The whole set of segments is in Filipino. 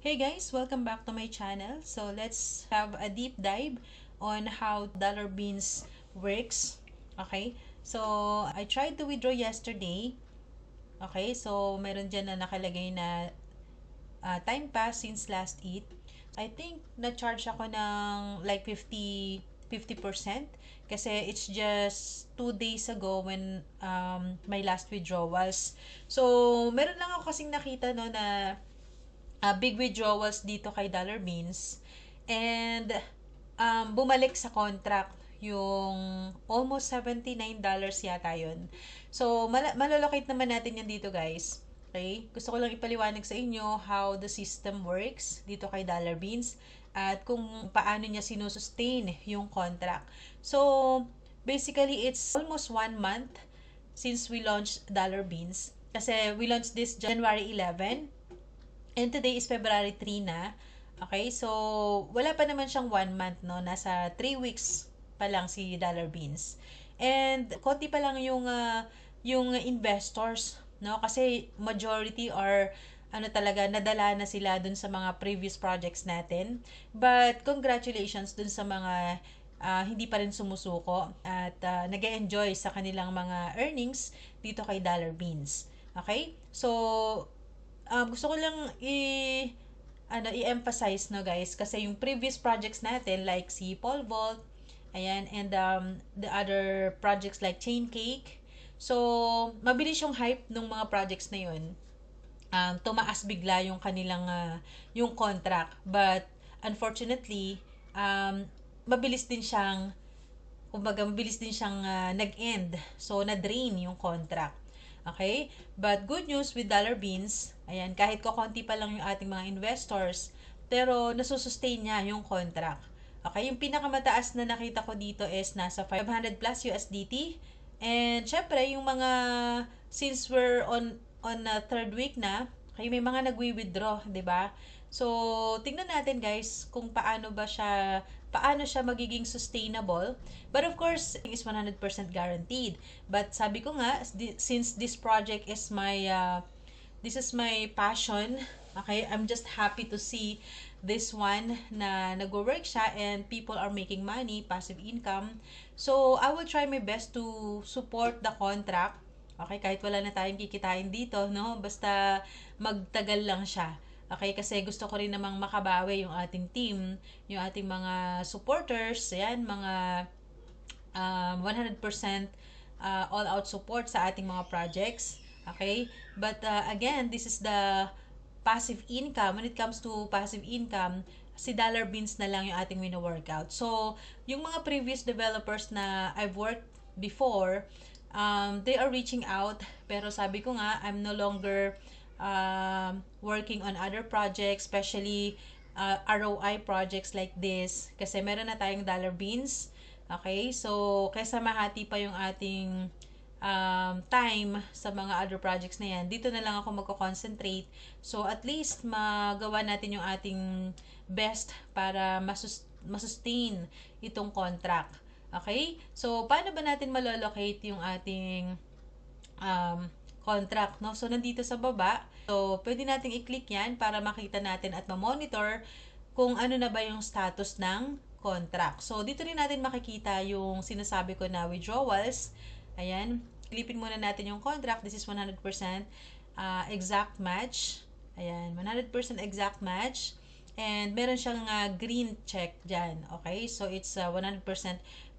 Hey guys, welcome back to my channel. So let's have a deep dive on how dollar beans works. Okay? So I tried to withdraw yesterday. Okay? So meron dyan na nakalagay na time pass since last eat. I think na-charge ako ng like 50% kasi it's just 2 days ago when my last withdrawals. So meron lang ako kasing nakita no na big withdrawals dito kay Dollar Beans. And bumalik sa contract yung almost $79 yata yun. So, malolocate naman natin yan dito, guys. Okay? Gusto ko lang ipaliwanag sa inyo how the system works dito kay Dollar Beans at kung paano niya sinusustain yung contract. So, basically, it's almost 1 month since we launched Dollar Beans. Kasi we launched this January 11. And today is February 3 na. Okay, so wala pa naman siyang 1 month, no? Nasa 3 weeks pa lang si Dollar Beans. And konti pa lang yung investors, no? Kasi majority are talaga nadala na sila dun sa mga previous projects natin. But congratulations dun sa mga hindi pa rin sumusuko at nag-enjoy sa kanilang mga earnings dito kay Dollar Beans. Okay? So gusto ko lang i-emphasize, no guys, kasi yung previous projects natin like si Pole Vault, ayan, and the other projects like Chain Cake, so mabilis yung hype ng mga projects na yun. Tumaas bigla yung kanilang yung contract, but unfortunately mabilis din siyang nag-end, so na-drain yung contract. Okay? But good news with Dollar Beans, ayan, kahit kokonti pa lang yung ating mga investors, pero nasusustain niya yung contract. Okay? Yung pinakamataas na nakita ko dito is nasa 500 plus USDT. And syempre, yung mga, since we're on third week na, okay, may mga nagwi-withdraw, 'di ba? So, tingnan natin guys kung paano siya magiging sustainable. But of course, is 100% guaranteed. But sabi ko nga, since this project is this is my passion, okay, I'm just happy to see this one na nag-work siya and people are making money, passive income. So, I will try my best to support the contract. Okay, kahit wala na tayong kikitain dito, no? Basta magtagal lang siya. Okay, kasi gusto ko rin namang makabawi yung ating team, yung ating mga supporters, yan, mga 100% all-out support sa ating mga projects. Okay? But again, this is the passive income. When it comes to passive income, si Dollar Beans na lang yung ating wino-workout. So, yung mga previous developers na I've worked before, they are reaching out, pero sabi ko nga, I'm no longer working on other projects, especially ROI projects like this, kasi meron na tayong Dollar Beans. Okay, so kaysa mahati pa yung ating time sa mga other projects na yan, dito na lang ako magko-concentrate. So at least magawa natin yung ating best para masustain itong contract. Okay, so paano ba natin malolocate yung ating contract, no? So nandito sa baba, so pwede nating i-click yan para makita natin at ma-monitor kung ano na ba yung status ng contract. So, dito rin natin makikita yung sinasabi ko na withdrawals. Ayan, klipin muna natin yung contract. This is 100% exact match. Ayan, 100% exact match. And meron siyang green check dyan. Okay, so it's 100%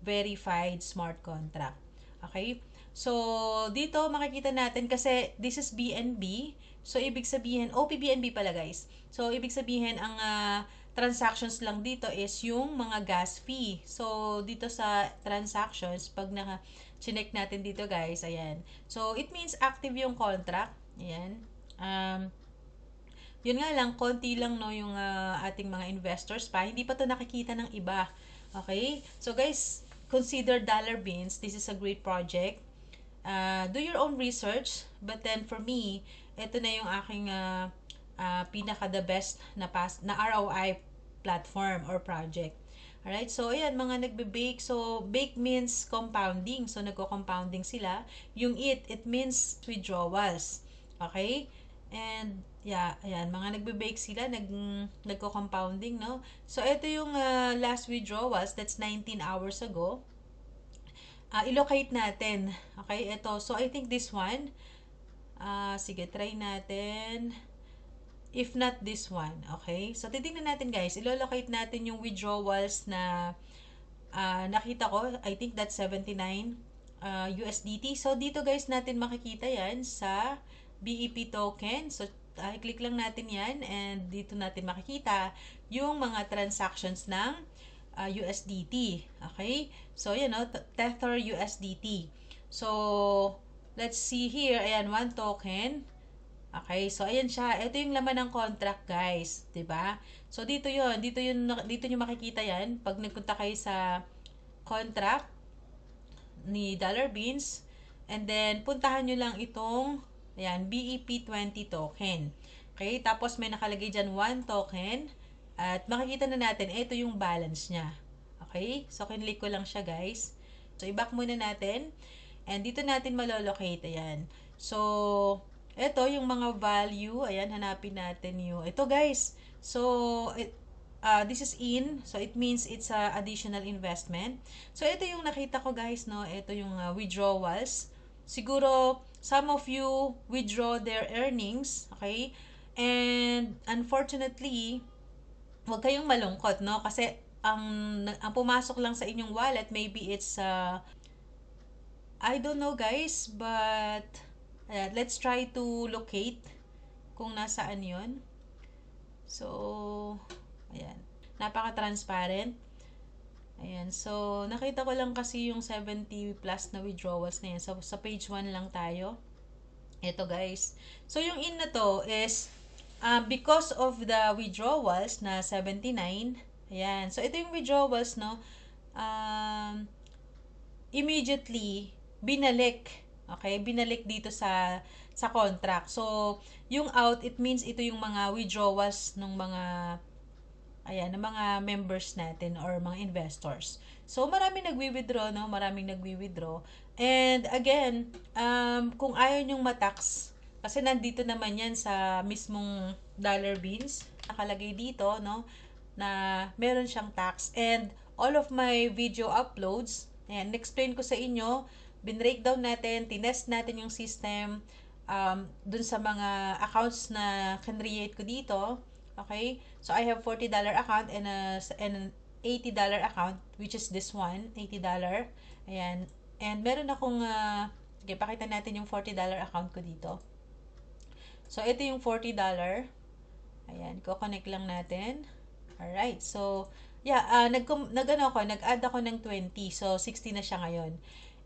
verified smart contract. Okay, so dito makikita natin kasi this is BNB. So, ibig sabihin, OPBNB pala guys. So, ibig sabihin, ang transactions lang dito is yung mga gas fee. So, dito sa transactions, pag chinek natin dito guys, ayan. So, it means active yung contract. Ayan. Yun nga lang, konti lang no yung ating mga investors pa. Hindi pa to nakikita ng iba. Okay? So, guys, consider Dollar Beans. This is a great project. Do your own research. But then, for me, ito na yung aking pinaka the best na ROI platform or project. Alright, so ayan, mga nagbe-bake. So, bake means compounding. So, nagko-compounding sila. Yung it means withdrawals. Okay? And yeah, ayan, mga nagbe-bake sila, nagko-compounding, no? So ito yung last withdrawals, that's 19 hours ago. I-locate natin. Okay, ito. So I think this one, sige, try natin. If not this one, okay? So titingnan natin guys, ilo-locate natin yung withdrawals na nakita ko. I think that's 79 USDT. So dito guys natin makikita yan sa BEP token. So i-click lang natin yan and dito natin makikita yung mga transactions ng USDT. Okay? So yan o, Tether USDT. So let's see here. Ayan, 1 token. Okay, so ayan siya. Ito yung laman ng contract, guys, 'di ba? So dito 'yon, dito niyo makikita 'yan pag nagpunta kayo sa contract ni Dollar Beans and then puntahan niyo lang itong ayan, BEP20 token. Okay, tapos may nakalagay diyan 1 token at makikita na natin ito yung balance niya. Okay? So kinlik ko lang siya, guys. So i-back muna natin and dito natin malolocate ayan. So ito yung mga value, ayan, hanapin natin yung, ito guys, so, this is in, so it means it's a additional investment. So, ito yung nakita ko guys, no, ito yung withdrawals. Siguro, some of you withdraw their earnings, okay, and unfortunately, huwag kayong malungkot, no, kasi ang pumasok lang sa inyong wallet, maybe it's, I don't know guys, but, let's try to locate kung nasaan yon. So, ayan. Napaka-transparent. Ayan. So, nakita ko lang kasi yung 70 plus na withdrawals na yan. So, sa page 1 lang tayo. Ito guys. So, yung in na to is because of the withdrawals na 79. Ayan. So, ito yung withdrawals, no? Immediately, binalik. Okay, binalik dito sa contract. So, yung out, it means ito yung mga withdrawals ng mga ayan, ng mga members natin or mga investors. So, maraming nagwi-withdraw, no? Maraming nagwi-withdraw. And again, kung ayaw nyong matax, kasi nandito naman yan sa mismong Dollar Beans, nakalagay dito, no? Na meron siyang tax. And all of my video uploads, ayan, explain ko sa inyo, binreakdown natin, tinest natin yung system dun sa mga accounts na create ko dito. Okay? So, I have $40 account and an $80 account, which is this one, $80. Ayan. And meron akong, sige, pakita natin yung $40 account ko dito. So, ito yung $40. Ayan, ko-connect lang natin. Alright, so, yeah, nag-add ako ng 20. So, 60 na siya ngayon.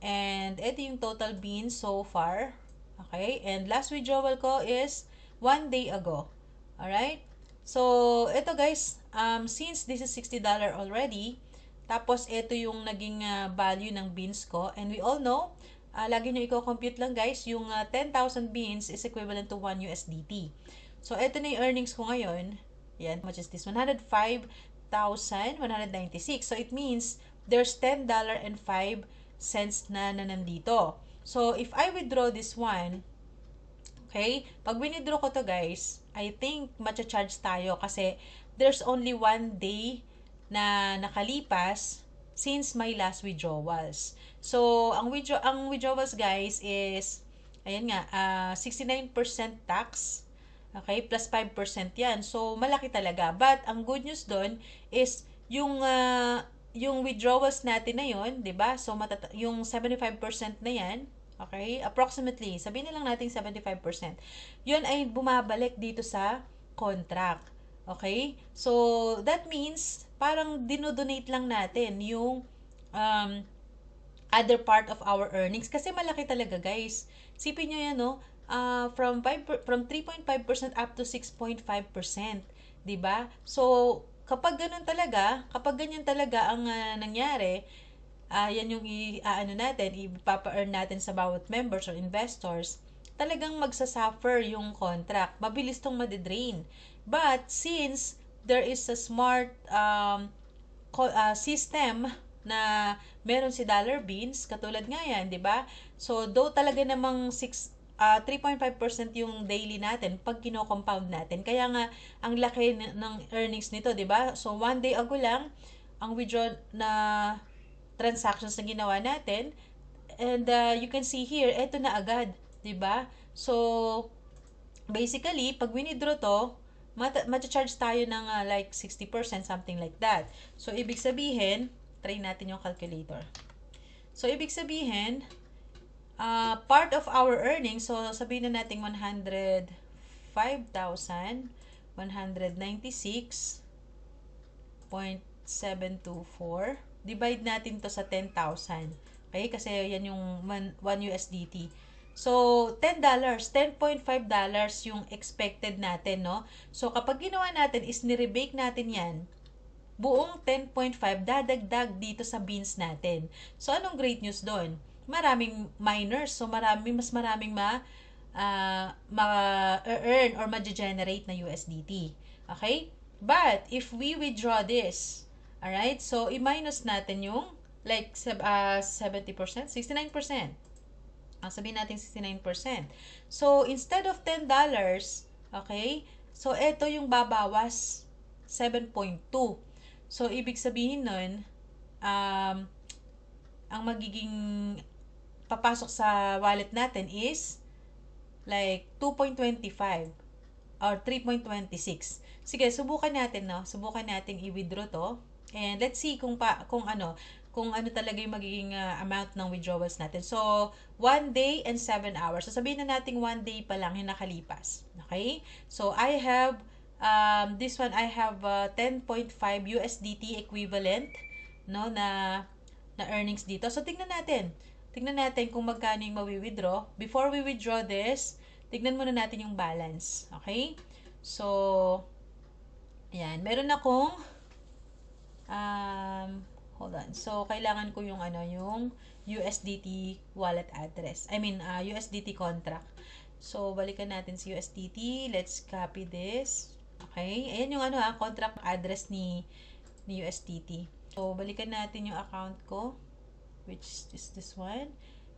And ito yung total beans so far. Okay? And last withdrawal ko is 1 day ago. Alright? So, ito guys, since this is $60 already, tapos ito yung naging value ng beans ko. And we all know, lagi nyo i-compute lang guys, yung 10,000 beans is equivalent to 1 USDT. So, ito na yung earnings ko ngayon. Yan, how much is this? 105,196. So, it means there's $10.05 na nandito. So, if I withdraw this one, okay, pag withdraw ko to guys, I think matcha-charge tayo kasi there's only 1 day na nakalipas since my last withdrawals. So, ang withdrawals guys is, ayan nga, 69% tax, okay, plus 5% yan. So, malaki talaga. But, ang good news doon is, yung withdrawals natin na yun, 'di ba? So yung 75% na 'yan, okay? Approximately, sabihin na lang natin 75%. 'Yun ay bumabalik dito sa contract. Okay? So that means parang dinodonate lang natin yung other part of our earnings kasi malaki talaga, guys. Sipin niyo 'yan, no? From 3.5% up to 6.5%, 'di ba? So kapag ganyan talaga ang nangyari, yan yung ipapa-earn natin sa bawat members or investors, talagang magsasuffer yung contract. Mabilis tong madidrain. But since there is a smart system na meron si Dollar Beans, katulad nga yan, di ba? So, though talaga namang 3.5% yung daily natin pag kino-compound natin. Kaya nga, ang laki ng earnings nito, di ba? So, 1 day ago lang, ang withdraw na transactions na ginawa natin. And you can see here, eto na agad, di ba? So, basically, pag winidraw to, charge tayo ng like 60%, something like that. So, ibig sabihin, try natin yung calculator. So, ibig sabihin, part of our earnings, so sabihin na natin 105,196.724. Divide natin to sa 10,000. Okay? Kasi yan yung 1 USDT. So, $10, $10.5 yung expected natin, no? So, kapag ginawa natin is ni-rebake natin yan, buong 10.5 dadagdag dito sa beans natin. So, anong great news doon? Maraming miners. So, mas maraming ma-earn or ma-generate na USDT. Okay? But, if we withdraw this, alright? So, i-minus natin yung like 70%, 69%. Sabihin natin 69%. So, instead of $10, okay? So, ito yung babawas 7.2. So, ibig sabihin nun, ang magiging papasok sa wallet natin is like 2.25 or 3.26. Sige, subukan natin, no? Subukan natin i-withdraw to. And let's see kung ano talaga yung magiging amount ng withdrawals natin. So, 1 day and 7 hours. So, sabihin na natin 1 day pa lang yung nakalipas. Okay? So, I have, this one, I have 10.5 USDT equivalent, no, na earnings dito. So, tingnan natin. Tingnan natin kung magkano yung mawi-withdraw. Before we withdraw this, tignan muna natin yung balance. Okay? So, ayan. Meron akong, hold on. So, kailangan ko yung yung USDT wallet address. USDT contract. So, balikan natin si USDT. Let's copy this. Okay? Ayan yung contract address ni USDT. So, balikan natin yung account ko, which is this one.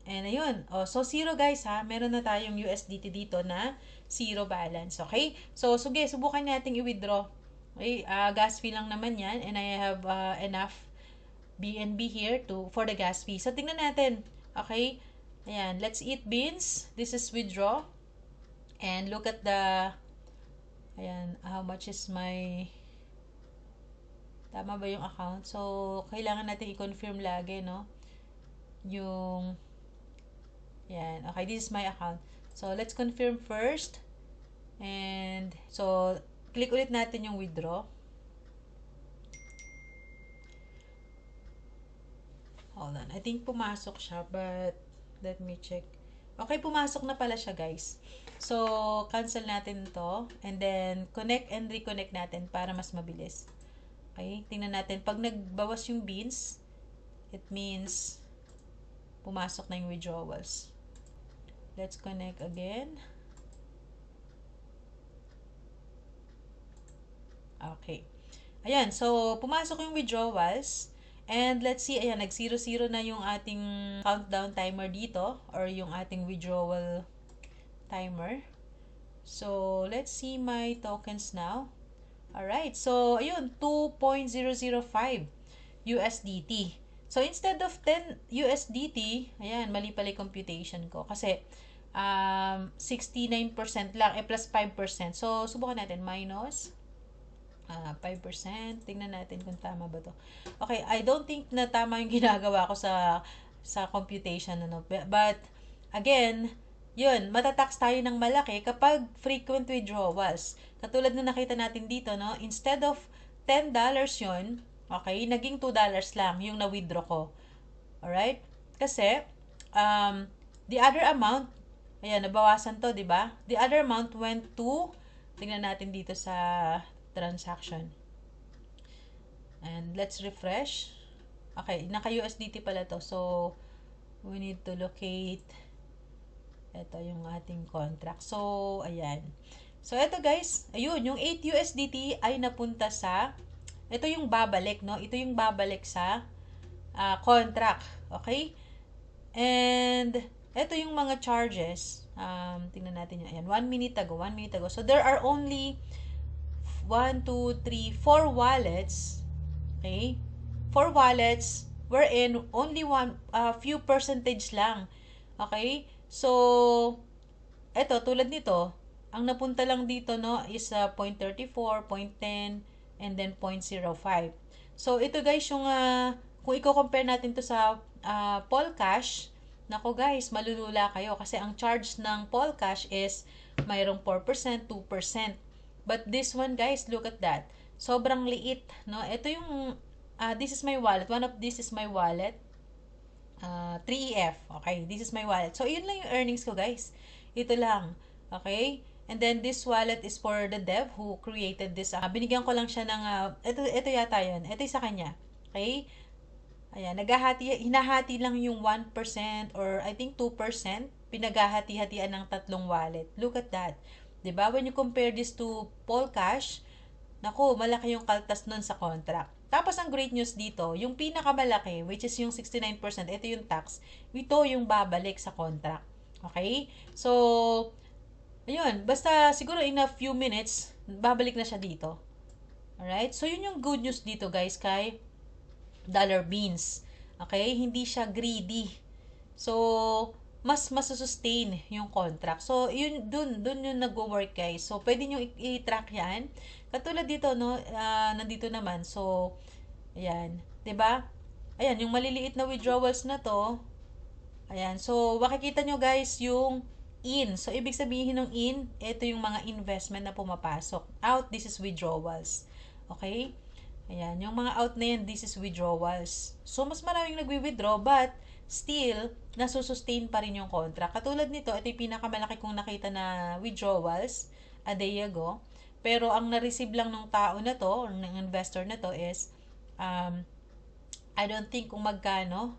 And ayun. So, zero guys ha. Meron na tayong USDT dito na zero balance. Okay? So, sige, subukan natin i-withdraw. Okay? Gas fee lang naman yan. And I have enough BNB here for the gas fee. So, tingnan natin. Okay? Ayan. Let's eat beans. This is withdraw. And look at the, ayan, how much is my, tama ba yung account? So, kailangan natin i-confirm lagi, no? Yung, ayan. Okay, this is my account. So, let's confirm first. And, so, click ulit natin yung withdraw. Hold on. I think pumasok siya, but let me check. Okay, pumasok na pala siya, guys. So, cancel natin to. And then, connect and reconnect natin para mas mabilis. Okay, tingnan natin. Pag nagbawas yung beans, it means pumasok na yung withdrawals. Let's connect again. Okay. Ayan, so, pumasok yung withdrawals. And let's see, ayan, nag-0-0 na yung ating countdown timer dito or yung ating withdrawal timer. So, let's see my tokens now. Alright, so, ayun, 2.005 USDT. So, instead of 10 USDT, ayan, mali pala yung computation ko. Kasi, 69% lang, plus 5%. So, subukan natin, minus 5%. Tingnan natin kung tama ba to. Okay, I don't think na tama yung ginagawa ko sa computation. But, again, yun, matatax tayo ng malaki kapag frequent withdrawals. Katulad na nakita natin dito, no? Instead of $10 yun, okay, naging $2 lang yung na-withdraw ko. Alright? Kasi, the other amount, ayan, nabawasan to, di ba? The other amount went to, tingnan natin dito sa transaction. And let's refresh. Okay, naka-USDT pala to. So, we need to locate ito yung ating contract. So, ayan. So, ito guys, ayun, yung 8 USDT ay napunta sa, ito yung babalik, no? Ito yung babalik sa contract. Okay? And, ito yung mga charges. Tingnan natin yun. Ayan, 1 minute ago, 1 minute ago. So, there are only 1, 2, 3, 4 wallets. Okay? 4 wallets wherein only few percentage lang. Okay? So, eto, tulad nito, ang napunta lang dito, no, is 0.34, 0.10, and then 0.05. So, ito guys, yung, kung i-compare natin to sa Polcash, nako guys, malulula kayo kasi ang charge ng Polcash is mayroong 4%, 2%. But this one guys, look at that. Sobrang liit, no? Ito yung, this is my wallet. One of this is my wallet. 3EF. Okay, this is my wallet. So, yun lang yung earnings ko guys. Ito lang. Okay? And then, this wallet is for the dev who created this. Binigyan ko lang siya ng, ito yata yun. Ito yung sa kanya. Okay? Ayan, hinahati lang yung 1% or I think 2%. Pinaghahati-hatian ng tatlong wallet. Look at that. 'Di ba? When you compare this to Polcash, naku, malaki yung kaltas nun sa contract. Tapos, ang great news dito, yung pinakamalaki, which is yung 69%, ito yung tax, ito yung babalik sa contract. Okay? So, ayun, basta siguro in a few minutes, babalik na siya dito. Alright? So, yun yung good news dito, guys, kay Dollar Beans. Okay? Hindi siya greedy. So, mas masusustain yung contract. So, yun, dun yung nag-work, guys. So, pwede nyo i-track yan. Katulad dito, no, nandito naman. So, ayan. 'Di ba? Ayan, yung maliliit na withdrawals na to. Ayan. So, makikita nyo, guys, yung in. So, ibig sabihin ng in, ito yung mga investment na pumapasok. Out, this is withdrawals. Okay? Ayan. Yung mga out na yan, this is withdrawals. So, mas maraming nagwi-withdraw, but still, nasusustain pa rin yung contract. Katulad nito, ito yung pinakamalaki kong nakita na withdrawals a day ago. Pero ang na-receive lang ng tao na to, or ng investor na to is, I don't think kung magkano,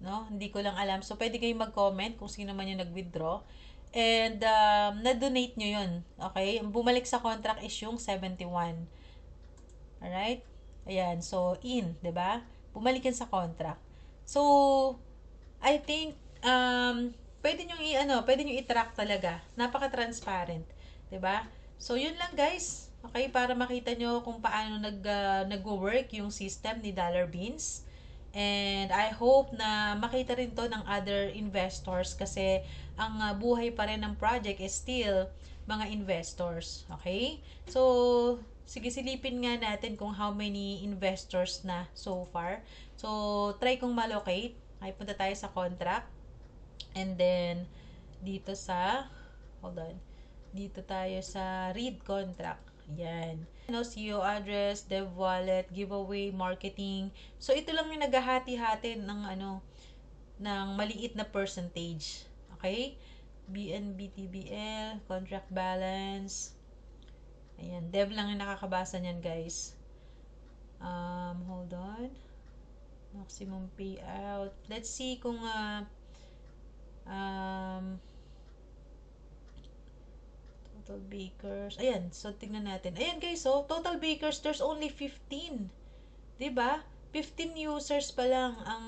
no? Hindi ko lang alam. So, pwede kayong mag-comment kung sino man yung nag-withdraw. And, na-donate nyo yun. Okay? Bumalik sa contract is yung 71. Alright? Ayan. So, in, 'di ba? Bumalik yan sa contract. So, I think, pwede nyo i-track talaga. Napaka-transparent. 'Di ba? So, yun lang guys. Okay, para makita nyo kung paano nag-work yung system ni Dollar Beans. And I hope na makita rin to ng other investors kasi ang buhay pa rin ng project is still mga investors. Okay? So, sige, silipin nga natin kung how many investors na so far. So, try kong malocate. Ay, punta tayo sa contract. And then, dito sa, hold on, dito tayo sa read contract. Yan. CEO address, dev wallet, giveaway, marketing. So, ito lang yung naghahati-hati ng ng maliit na percentage. Okay? BNB TBL, contract balance. Ayan. Dev lang yung nakakabasa niyan, guys. Hold on. Maximum payout. Let's see kung total bakers. Ayan, so tingnan natin. Ayan guys, so total bakers, there's only 15. 'Di ba? 15 users pa lang ang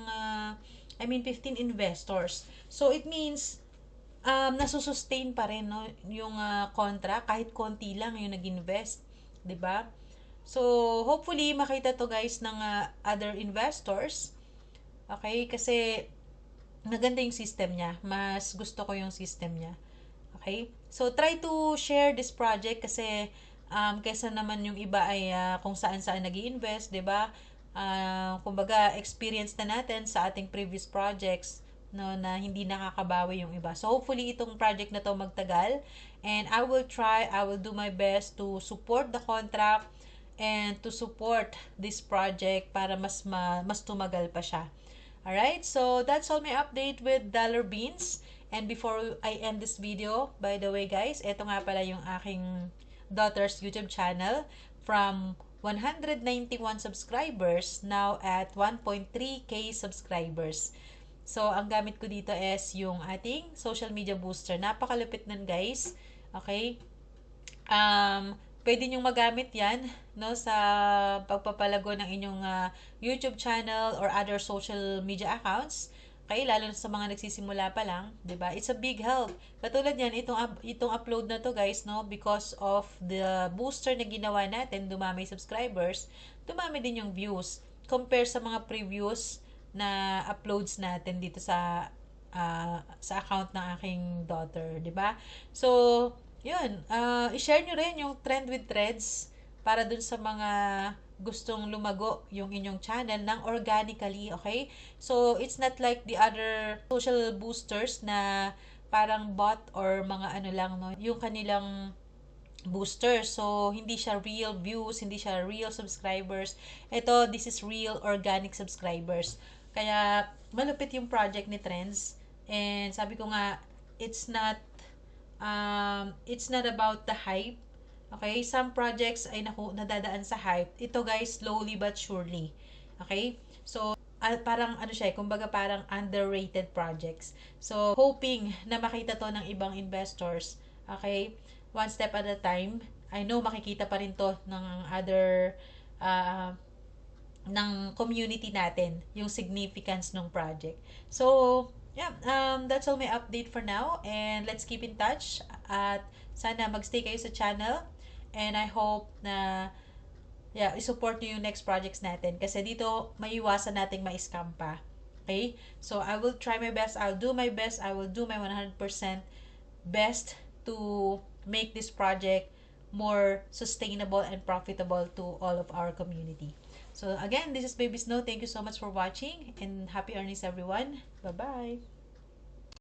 15 investors. So it means nasusustain pa rin, no, yung contract kahit konti lang yung nag-invest, 'di ba? So hopefully makita to guys ng other investors. Okay, kasi maganda yung system niya. Mas gusto ko yung system niya. Okay? So, try to share this project kasi kaysa naman yung iba ay kung saan-saan nag-i-invest, 'di ba? Kumbaga, experience na natin sa ating previous projects, no, na hindi nakakabawi yung iba. So, hopefully, itong project na to magtagal. And I will do my best to support the contract and to support this project para mas tumagal pa siya. Alright, so that's all my update with Dollar Beans. And before I end this video, by the way guys, ito nga pala yung aking daughter's YouTube channel from 191 subscribers, now at 1.3k subscribers. So, ang gamit ko dito is yung ating social media booster. Napakalupit nun guys. Okay? Pwede nyong magamit yan, no, sa pagpapalago ng inyong YouTube channel or other social media accounts. Okay, lalo na sa mga nagsisimula pa lang, 'di ba? It's a big help. Katulad niyan, itong upload na to, guys, no, because of the booster na ginawa natin, dumami subscribers, dumami din yung views compare sa mga previous na uploads natin dito sa account ng aking daughter, 'di ba? So, 'yun, i-share nyo rin yung Trend with Threads para dun sa mga gustong lumago yung inyong channel ng organically, okay? So, it's not like the other social boosters na parang bot or mga ano lang, no? Yung kanilang booster. So, hindi siya real views, hindi siya real subscribers. Ito, this is real organic subscribers. Kaya, malupit yung project ni Trends. And sabi ko nga, it's not about the hype. Okay? Some projects ay nadadaan sa hype. Ito guys, slowly but surely. Okay? So, parang ano siya, kumbaga parang underrated projects. So, hoping na makita to ng ibang investors. Okay? One step at a time. I know makikita pa rin to ng other ng community natin, yung significance ng project. So, yeah, that's all my update for now. And let's keep in touch. At sana magstay kayo sa channel. And I hope na i-support nyo yung next projects natin. Kasi dito, maiwasan nating ma-scam pa. Okay? So, I will try my best. I'll do my best. I will do my 100% best to make this project more sustainable and profitable to all of our community. So, again, this is Baby Snow. Thank you so much for watching and happy earnings, everyone. Bye-bye.